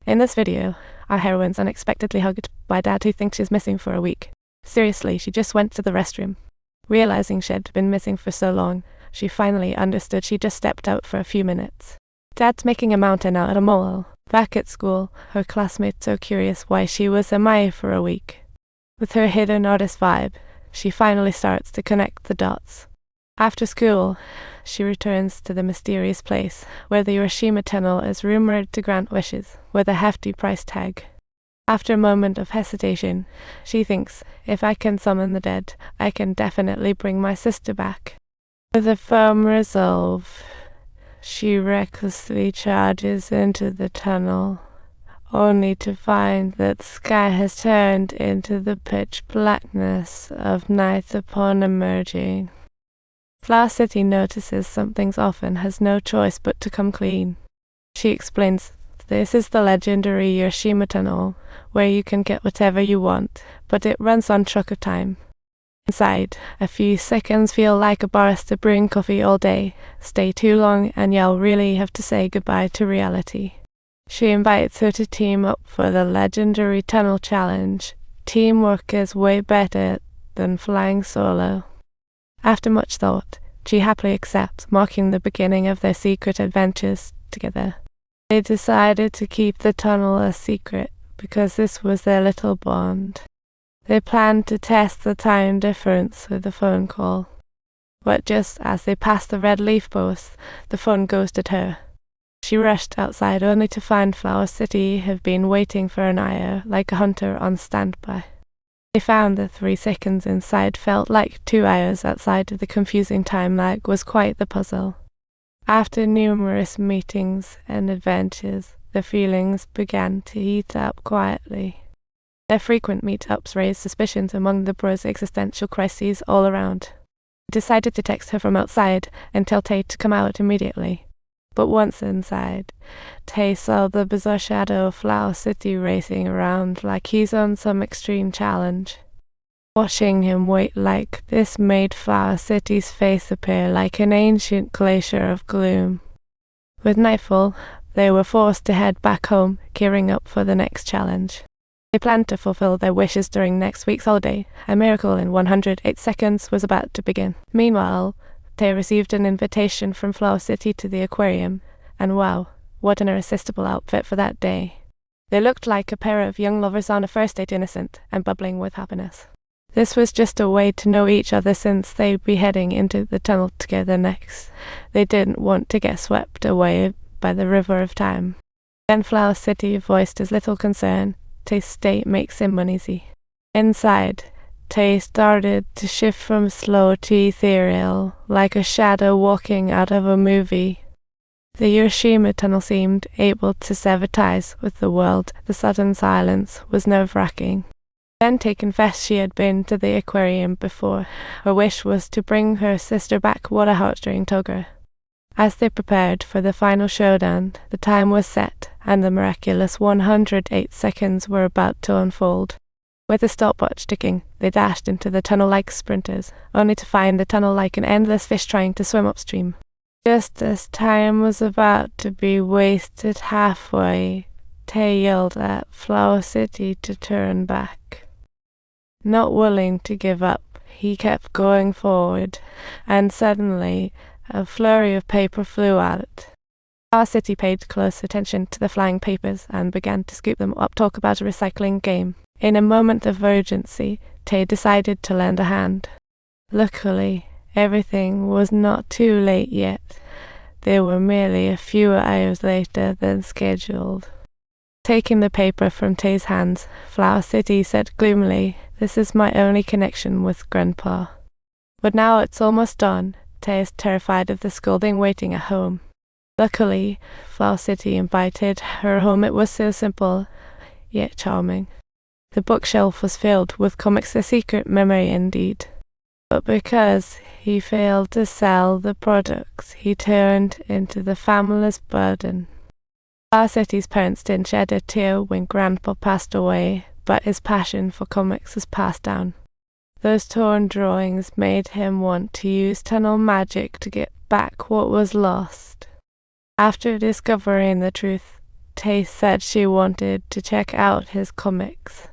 In this video, our heroine's unexpectedly hugged by Dad, who thinks she's missing for a week. Seriously, she just went to the restroom. Realizing she'd been missing for so long, she finally understood she just stepped out for a few minutes. Dad's making a mountain out of a molehill. Back at school, her classmates are curious why she was MIA for a week. With her hidden artist vibe, she finally starts to connect the dots. After school, she returns to the mysterious place where the Urashima tunnel is rumored to grant wishes, with a hefty price tag. After a moment of hesitation, she thinks, if I can summon the dead, I can definitely bring my sister back. With a firm resolve, she recklessly charges into the tunnel, only to find that the sky has turned into the pitch blackness of night upon emerging. Flower City notices something's off and has no choice but to come clean. She explains, this is the legendary Urashima tunnel, where you can get whatever you want, but it runs on truck of time. Inside, a few seconds feel like a barista brewing coffee all day. Stay too long and you'll really have to say goodbye to reality. She invites her to team up for the legendary tunnel challenge. Teamwork is way better than flying solo. After much thought, she happily accepts, marking the beginning of their secret adventures together. They decided to keep the tunnel a secret because this was their little bond. They planned to test the time difference with a phone call. But just as they passed the red leaf post, the phone ghosted her. She rushed outside only to find Flower City had been waiting for an hour, like a hunter on standby. They found the 3 seconds inside felt like 2 hours outside of the confusing time lag was quite the puzzle. After numerous meetings and adventures, the feelings began to heat up quietly. Their frequent meetups raised suspicions among the bros' existential crises all around. They decided to text her from outside and tell Tay to come out immediately. But once inside, Tay saw the bizarre shadow of Flower City racing around like he's on some extreme challenge. Watching him wait like this made Flower City's face appear like an ancient glacier of gloom. With nightfall, they were forced to head back home, gearing up for the next challenge. They planned to fulfill their wishes during next week's holiday. A miracle in 108 seconds was about to begin. Meanwhile, Tay received an invitation from Flower City to the aquarium, and wow, what an irresistible outfit for that day. They looked like a pair of young lovers on a first date, innocent and bubbling with happiness. This was just a way to know each other since they'd be heading into the tunnel together next. They didn't want to get swept away by the river of time. Then Flower City voiced his little concern. Tay's state makes him uneasy. Inside, Tay started to shift from slow to ethereal, like a shadow walking out of a movie. The Urashima tunnel seemed able to sever ties with the world. The sudden silence was nerve-wracking. Then Tay confessed she had been to the aquarium before. Her wish was to bring her sister back, what a heartstring took her. As they prepared for the final showdown, the time was set, and the miraculous 108 seconds were about to unfold. With the stopwatch ticking, they dashed into the tunnel like sprinters, only to find the tunnel like an endless fish trying to swim upstream. Just as time was about to be wasted halfway, Tay yelled at Flower City to turn back. Not willing to give up, he kept going forward, and suddenly a flurry of paper flew out. Flower City paid close attention to the flying papers and began to scoop them up, talk about a recycling game. In a moment of urgency, Tay decided to lend a hand. Luckily, everything was not too late yet. They were merely a few hours later than scheduled. Taking the paper from Tay's hands, Flower City said gloomily, "This is my only connection with Grandpa." But now it's almost done. Tay is terrified of the scolding waiting at home. Luckily, Flower City invited her home. It was so simple, yet charming. The bookshelf was filled with comics, a secret memory indeed. But because he failed to sell the products, he turned into the family's burden. Flower City's parents didn't shed a tear when Grandpa passed away, but his passion for comics was passed down. Those torn drawings made him want to use tunnel magic to get back what was lost. After discovering the truth, Tay said she wanted to check out his comics.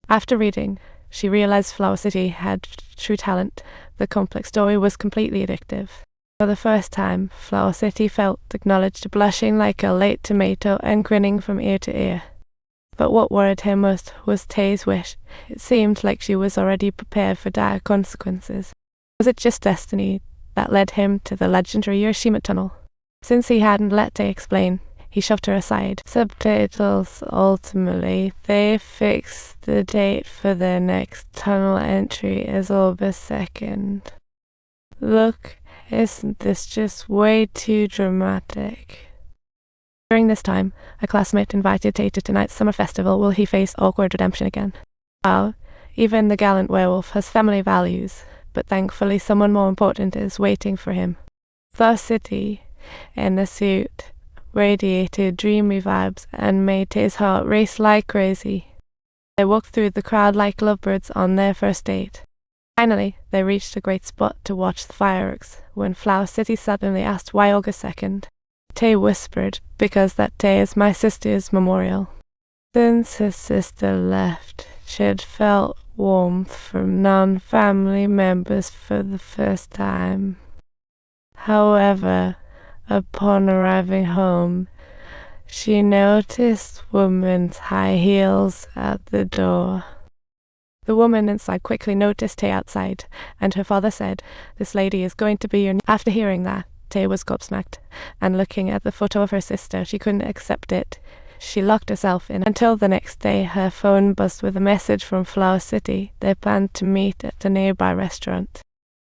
After reading, she realized Flower City had true talent. The complex story was completely addictive. For the first time, Flower City felt acknowledged, blushing like a late tomato and grinning from ear to ear. But what worried him most was Tay's wish. It seemed like she was already prepared for dire consequences. Was it just destiny that led him to the legendary Urashima tunnel? Since he hadn't let Tay explain, he shoved her aside. Subtitles. Ultimately, they fixed the date for their next tunnel entry as August 2nd. Look, isn't this just way too dramatic? During this time, a classmate invited Tay to tonight's summer festival. Will he face awkward redemption again? Well, even the gallant werewolf has family values, but thankfully someone more important is waiting for him. The city, in a suit, radiated dreamy vibes and made Tay's heart race like crazy. They walked through the crowd like lovebirds on their first date. Finally, they reached a great spot to watch the fireworks, when Flower City suddenly asked why August 2nd. Tay whispered, because that day is my sister's memorial. Since his sister left, she'd felt warmth from non-family members for the first time. However, upon arriving home, she noticed women's high heels at the door. The woman inside quickly noticed Tay outside, and her father said, "This lady is going to be your..." After hearing that, Tay was gobsmacked, and looking at the photo of her sister, she couldn't accept it. She locked herself in until the next day. Her phone buzzed with a message from Flower City. They planned to meet at a nearby restaurant.